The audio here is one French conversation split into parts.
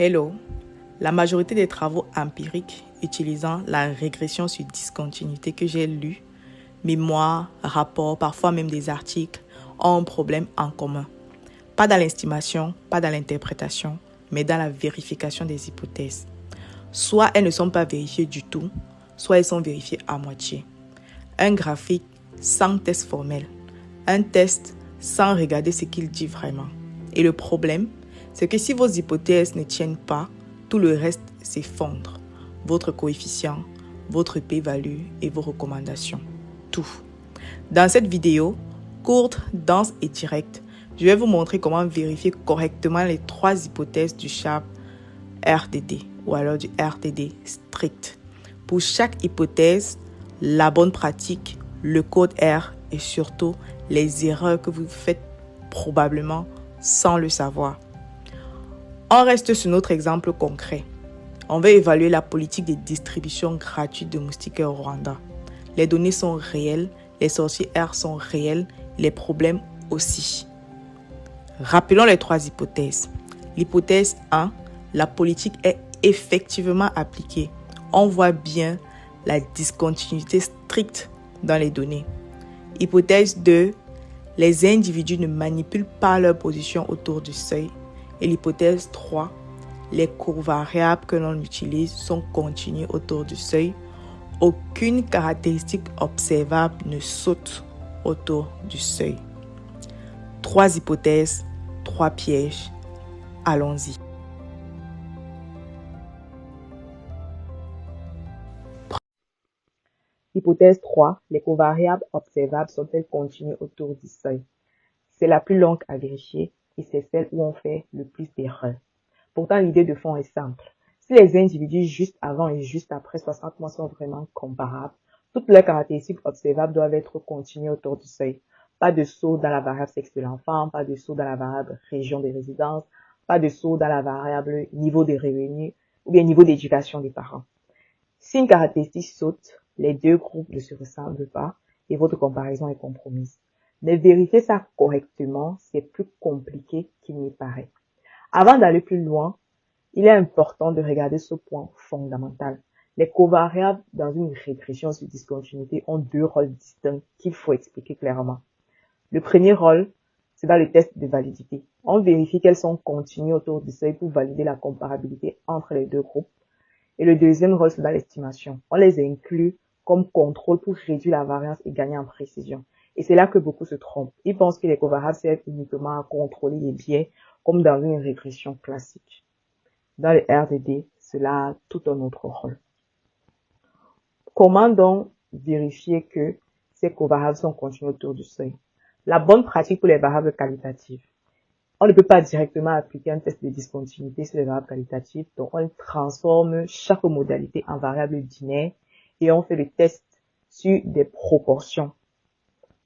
Hello, la majorité des travaux empiriques utilisant la régression sur discontinuité que j'ai lus, mémoires, rapports, parfois même des articles, ont un problème en commun. Pas dans l'estimation, pas dans l'interprétation, mais dans la vérification des hypothèses. Soit elles ne sont pas vérifiées du tout, soit elles sont vérifiées à moitié. Un graphique sans test formel, un test sans regarder ce qu'il dit vraiment. Et le problème, c'est que si vos hypothèses ne tiennent pas, tout le reste s'effondre. Votre coefficient, votre p-value et vos recommandations. Tout. Dans cette vidéo, courte, dense et directe, je vais vous montrer comment vérifier correctement les 3 hypothèses du SHAP RDD ou alors du RDD strict. Pour chaque hypothèse, la bonne pratique, le code R et surtout les erreurs que vous faites probablement sans le savoir. On reste sur notre exemple concret. On va évaluer la politique de distribution gratuite de moustiquaires au Rwanda. Les données sont réelles, les sorties R sont réelles, les problèmes aussi. Rappelons les 3 hypothèses. L'hypothèse 1, la politique est effectivement appliquée. On voit bien la discontinuité stricte dans les données. Hypothèse 2, les individus ne manipulent pas leur position autour du seuil. Et l'hypothèse 3, les covariables que l'on utilise sont continues autour du seuil. Aucune caractéristique observable ne saute autour du seuil. 3 hypothèses, 3 pièges. Allons-y. Hypothèse 3, les covariables observables sont-elles continues autour du seuil? C'est la plus longue à vérifier et c'est celle où on fait le plus d'erreurs. Pourtant, l'idée de fond est simple. Si les individus juste avant et juste après 60 mois sont vraiment comparables, toutes leurs caractéristiques observables doivent être continues autour du seuil. Pas de saut dans la variable sexe de l'enfant, pas de saut dans la variable région de résidence, pas de saut dans la variable niveau de revenus ou bien niveau d'éducation des parents. Si une caractéristique saute, les 2 groupes ne se ressemblent pas et votre comparaison est compromise. Mais vérifier ça correctement, c'est plus compliqué qu'il n'y paraît. Avant d'aller plus loin, il est important de regarder ce point fondamental. Les covariables dans une régression sur discontinuité ont 2 rôles distincts qu'il faut expliquer clairement. Le premier rôle, c'est dans le test de validité. On vérifie qu'elles sont continues autour du seuil pour valider la comparabilité entre les 2 groupes. Et le deuxième rôle, c'est dans l'estimation. On les inclut comme contrôle pour réduire la variance et gagner en précision. Et c'est là que beaucoup se trompent. Ils pensent que les covariables servent uniquement à contrôler les biais, comme dans une régression classique. Dans le RDD, cela a tout un autre rôle. Comment donc vérifier que ces covariables sont continues autour du seuil? La bonne pratique pour les variables qualitatives. On ne peut pas directement appliquer un test de discontinuité sur les variables qualitatives, donc on transforme chaque modalité en variable binaire et on fait le test sur des proportions.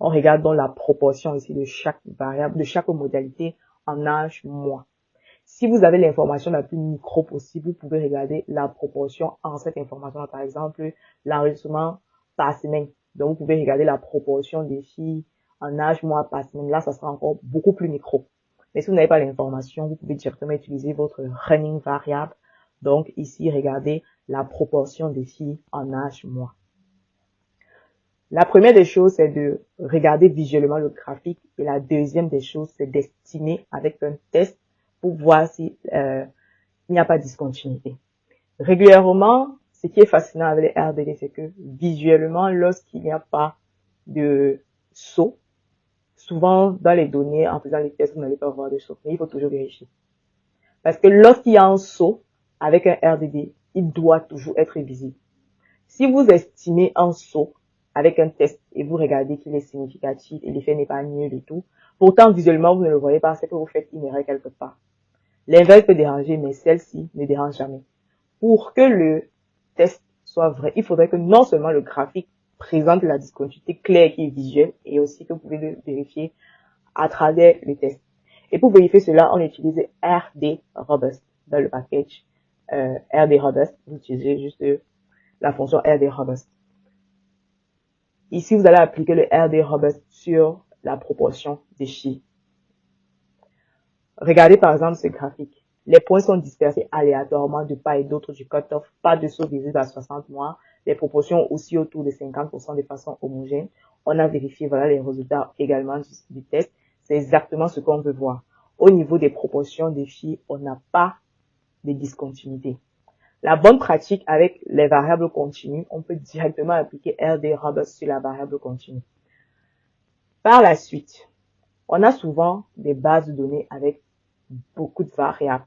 On regarde donc la proportion ici de chaque variable, de chaque modalité en âge mois. Si vous avez l'information la plus micro possible, vous pouvez regarder la proportion en cette information, par exemple l'enregistrement par semaine. Donc vous pouvez regarder la proportion des filles en âge mois par semaine. Là, ça sera encore beaucoup plus micro. Mais si vous n'avez pas l'information, vous pouvez directement utiliser votre running variable. Donc ici, regardez la proportion des filles en âge mois. La première des choses, c'est de regarder visuellement le graphique. Et la deuxième des choses, c'est d'estimer avec un test pour voir si il n'y a pas de discontinuité. Régulièrement, ce qui est fascinant avec les RDD, c'est que visuellement, lorsqu'il n'y a pas de saut, souvent dans les données, en faisant les tests, vous n'allez pas voir de saut. Mais il faut toujours vérifier. Parce que lorsqu'il y a un saut avec un RDD, il doit toujours être visible. Si vous estimez un saut avec un test et vous regardez qu'il est significatif et l'effet n'est pas nul du tout, pourtant visuellement vous ne le voyez pas, c'est que vous faites une erreur quelque part. L'inverse peut déranger, mais celle-ci ne dérange jamais. Pour que le test soit vrai, il faudrait que non seulement le graphique présente la discontinuité claire qui est visuelle, et aussi que vous pouvez le vérifier à travers le test. Et pour vérifier cela, on utilise RD Robust dans le package RD Robust. Vous utilisez juste la fonction RD Robust. Ici, vous allez appliquer le RD Robust sur la proportion des chiffres. Regardez par exemple ce graphique. Les points sont dispersés aléatoirement de part et d'autre du cut-off, pas de saut visible à 60 mois, les proportions aussi autour de 50% de façon homogène. On a vérifié, voilà les résultats également du test. C'est exactement ce qu'on veut voir. Au niveau des proportions des filles, on n'a pas de discontinuité. La bonne pratique avec les variables continues, on peut directement appliquer RD Roberts sur la variable continue. Par la suite, on a souvent des bases de données avec beaucoup de variables.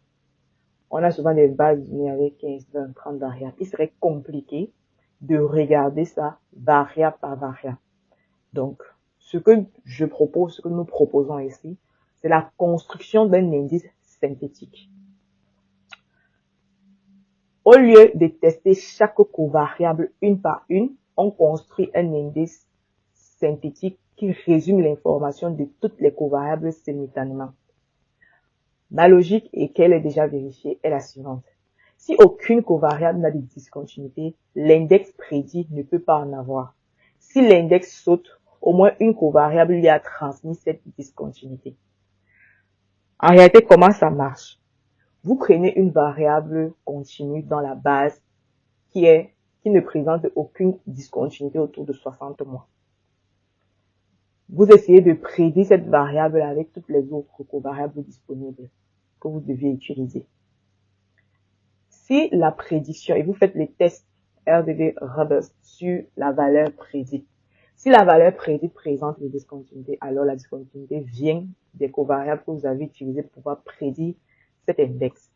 On a souvent des bases de données avec 15, 20, 30 variables. Il serait compliqué de regarder ça variable par variable. Donc, ce que je propose, ce que nous proposons ici, c'est la construction d'un indice synthétique. Au lieu de tester chaque covariable une par une, on construit un indice synthétique qui résume l'information de toutes les covariables simultanément. Ma logique, et qu'elle est déjà vérifiée, est la suivante. Si aucune covariable n'a de discontinuité, l'index prédit ne peut pas en avoir. Si l'index saute, au moins une covariable lui a transmis cette discontinuité. En réalité, comment ça marche? Vous prenez une variable continue dans la base qui ne présente aucune discontinuité autour de 60 mois. Vous essayez de prédire cette variable avec toutes les autres covariables disponibles que vous deviez utiliser. Si la prédiction, et vous faites les tests RDD Roberts sur la valeur prédite, si la valeur prédite présente les discontinuités, alors la discontinuité vient des covariables que vous avez utilisées pour pouvoir prédire cet index.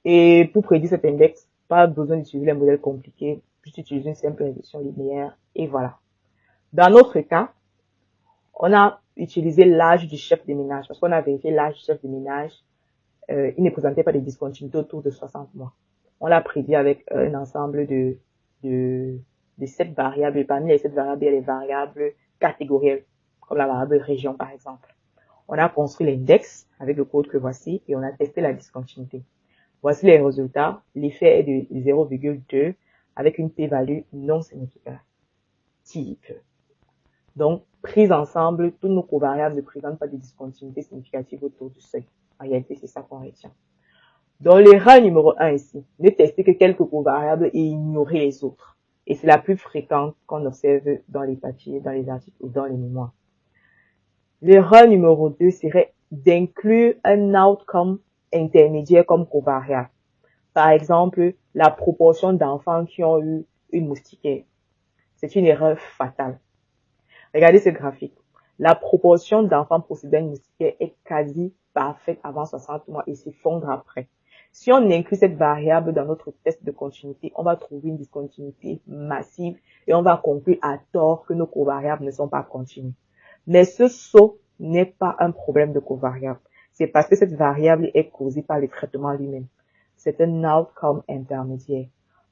Et pour prédire cet index, pas besoin d'utiliser les modèles compliqués, juste utiliser une simple régression linéaire, et voilà. Dans notre cas, on a utilisé l'âge du chef de ménage, parce qu'on a vérifié l'âge du chef de ménage, il ne présentait pas de discontinuité autour de 60 mois. On l'a prédit avec un ensemble de 7 variables, et parmi les 7 variables, il y a les variables catégorielles, comme la variable région par exemple. On a construit l'index avec le code que voici, et on a testé la discontinuité. Voici les résultats. L'effet est de 0,2 avec une p-value non significative. Donc, prise ensemble, tous nos covariables ne présentent pas de discontinuité significative autour du seuil. En réalité, c'est ça qu'on retient. Dans l'erreur numéro 1 ici, ne tester que quelques covariables et ignorer les autres. Et c'est la plus fréquente qu'on observe dans les papiers, dans les articles ou dans les mémoires. L'erreur numéro 2 serait d'inclure un outcome intermédiaire comme covariable. Par exemple, la proportion d'enfants qui ont eu une moustiquaire. C'est une erreur fatale. Regardez ce graphique. La proportion d'enfants possédant une moustiquaire est quasi parfaite avant 60 mois et s'effondre après. Si on inclut cette variable dans notre test de continuité, on va trouver une discontinuité massive et on va conclure à tort que nos covariables ne sont pas continues. Mais ce saut n'est pas un problème de covariable. C'est parce que cette variable est causée par le traitement lui-même. C'est un outcome intermédiaire,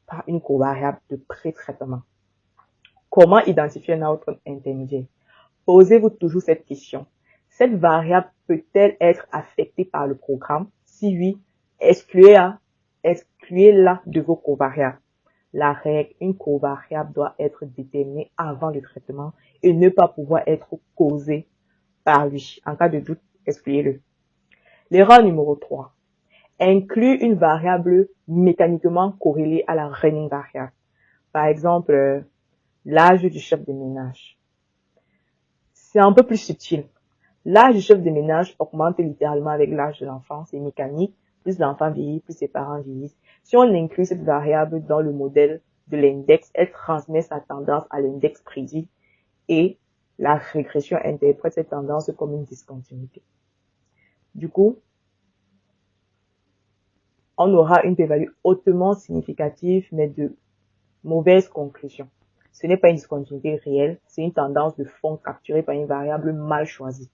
pas une covariable de pré-traitement. Comment identifier un outcome intermédiaire? Posez-vous toujours cette question. Cette variable peut-elle être affectée par le programme? Si oui, excluez-la de vos covariables. La règle, une covariable doit être déterminée avant le traitement et ne pas pouvoir être causée par lui. En cas de doute, excluez-le. L'erreur numéro 3. Inclure une variable mécaniquement corrélée à la running variable. Par exemple, l'âge du chef de ménage. C'est un peu plus subtil. L'âge du chef de ménage augmente littéralement avec l'âge de l'enfant, c'est mécanique. Plus l'enfant vieillit, plus ses parents vieillissent. Si on inclut cette variable dans le modèle de l'index, elle transmet sa tendance à l'index prédit et la régression interprète cette tendance comme une discontinuité. Du coup, on aura une p-value hautement significative, mais de mauvaise conclusion. Ce n'est pas une discontinuité réelle, c'est une tendance de fond capturée par une variable mal choisie.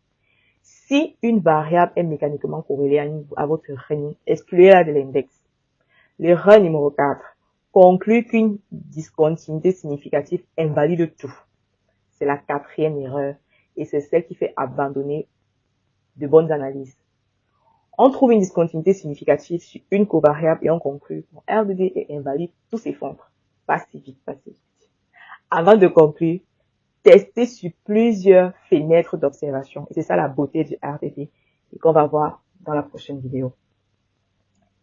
Si une variable est mécaniquement corrélée à votre running, excluez-la de l'index. L'erreur numéro 4. Conclure qu'une discontinuité significative invalide tout. C'est la 4e erreur et c'est celle qui fait abandonner de bonnes analyses. On trouve une discontinuité significative sur une covariable et on conclut RDD est invalide, tout s'effondre. Pas si vite, pas si vite. Avant de conclure, tester sur plusieurs fenêtres d'observation. Et c'est ça la beauté du RDD et qu'on va voir dans la prochaine vidéo.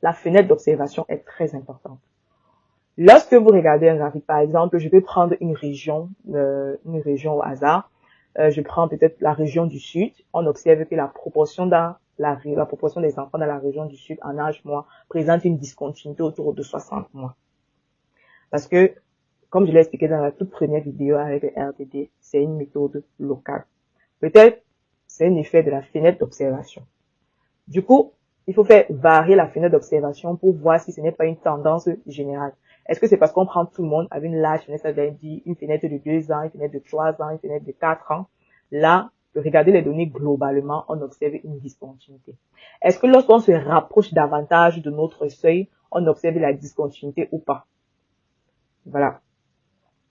La fenêtre d'observation est très importante. Lorsque vous regardez un graphique, par exemple, je vais prendre une région au hasard. Je prends peut-être la région du Sud. On observe que la proportion des enfants dans la région du Sud en âge mois présente une discontinuité autour de 60 mois. Parce que, comme je l'ai expliqué dans la toute première vidéo avec le RDD, c'est une méthode locale. Peut-être c'est un effet de la fenêtre d'observation. Du coup, il faut faire varier la fenêtre d'observation pour voir si ce n'est pas une tendance générale. Est-ce que c'est parce qu'on prend tout le monde avec une large fenêtre, ça veut dire une fenêtre de 2 ans, une fenêtre de 3 ans, une fenêtre de 4 ans? Là, de regarder les données globalement, on observe une discontinuité. Est-ce que lorsqu'on se rapproche davantage de notre seuil, on observe la discontinuité ou pas? Voilà.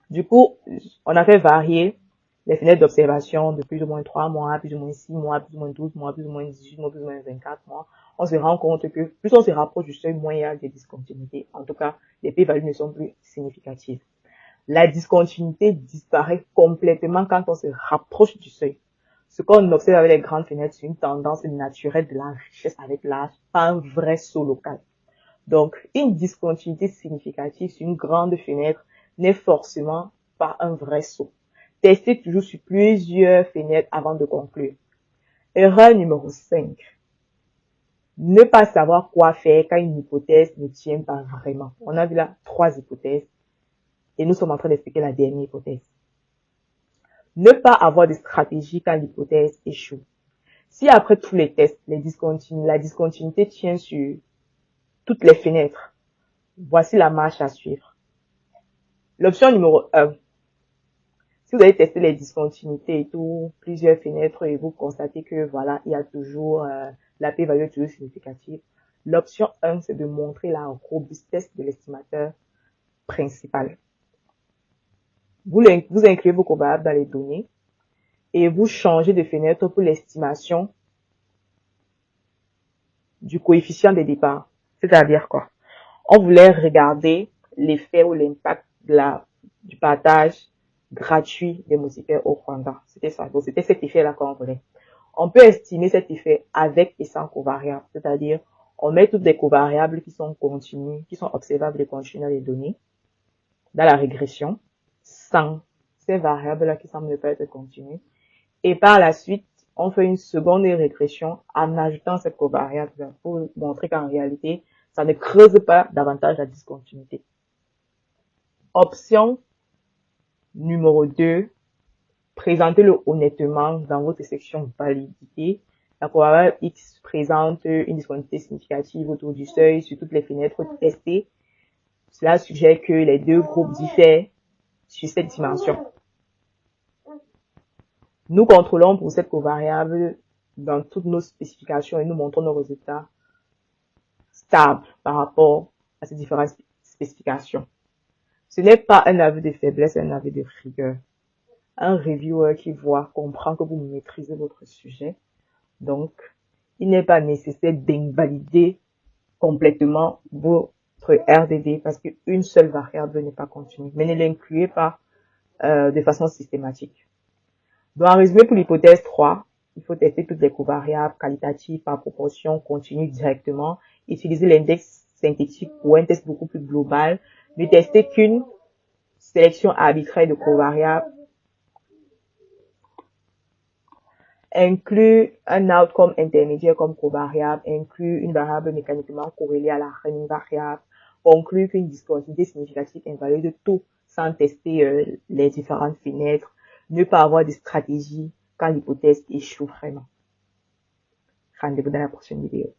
Du coup, on a fait varier les fenêtres d'observation de plus ou moins 3 mois, plus ou moins 6 mois, plus ou moins 12 mois, plus ou moins 18 mois, plus ou moins 24 mois. On se rend compte que plus on se rapproche du seuil, moins il y a des discontinuités. En tout cas, les p-values ne sont plus significatives. La discontinuité disparaît complètement quand on se rapproche du seuil. Ce qu'on observe avec les grandes fenêtres, c'est une tendance naturelle de la richesse avec l'âge, pas un vrai saut local. Donc, une discontinuité significative sur une grande fenêtre n'est forcément pas un vrai saut. Testez toujours sur plusieurs fenêtres avant de conclure. Erreur numéro 5. Ne pas savoir quoi faire quand une hypothèse ne tient pas vraiment. On a vu là 3 hypothèses et nous sommes en train d'expliquer la dernière hypothèse. Ne pas avoir de stratégie quand l'hypothèse échoue. Si après tous les tests, la discontinuité tient sur toutes les fenêtres, voici la marche à suivre. L'option numéro 1. Si vous avez testé les discontinuités et tout, plusieurs fenêtres et vous constatez que voilà, il y a toujours la p-value est toujours significative. L'option 1, c'est de montrer la robustesse de l'estimateur principal. Vous incluez vos covariables dans les données et vous changez de fenêtre pour l'estimation du coefficient de départ. C'est-à-dire quoi? On voulait regarder l'effet ou l'impact du partage gratuit des mousquetaires au Rwanda. C'était ça. Donc, c'était cet effet-là qu'on voulait. On peut estimer cet effet avec et sans covariables. C'est-à-dire, on met toutes les covariables qui sont continues, qui sont observables et continues dans les données, dans la régression, sans ces variables-là qui semblent ne pas être continues. Et par la suite, on fait une seconde régression en ajoutant cette covariable pour montrer qu'en réalité, ça ne creuse pas davantage la discontinuité. Option numéro 2, présentez-le honnêtement dans votre section validité. La covariable X présente une discontinuité significative autour du seuil sur toutes les fenêtres testées. Cela suggère que les deux groupes diffèrent sur cette dimension. Nous contrôlons pour cette covariable dans toutes nos spécifications et nous montrons nos résultats stables par rapport à ces différentes spécifications. Ce n'est pas un aveu de faiblesse, un aveu de rigueur. Un reviewer qui comprend que vous maîtrisez votre sujet. Donc, il n'est pas nécessaire d'invalider complètement votre RDD parce qu'une seule variable n'est pas continue. Mais ne l'incluez pas de façon systématique. Donc, en résumé, pour l'hypothèse 3, il faut tester toutes les covariables qualitatives par proportion continue directement. Utiliser l'index synthétique ou un test beaucoup plus global. Ne tester qu'une sélection arbitraire de covariables. Inclut un outcome intermédiaire comme covariable. Inclut une variable mécaniquement corrélée à la running variable. Conclut qu'une discontinuité significative invalide tout sans tester les différentes fenêtres. Ne pas avoir de stratégie quand l'hypothèse échoue vraiment. Rendez-vous dans la prochaine vidéo.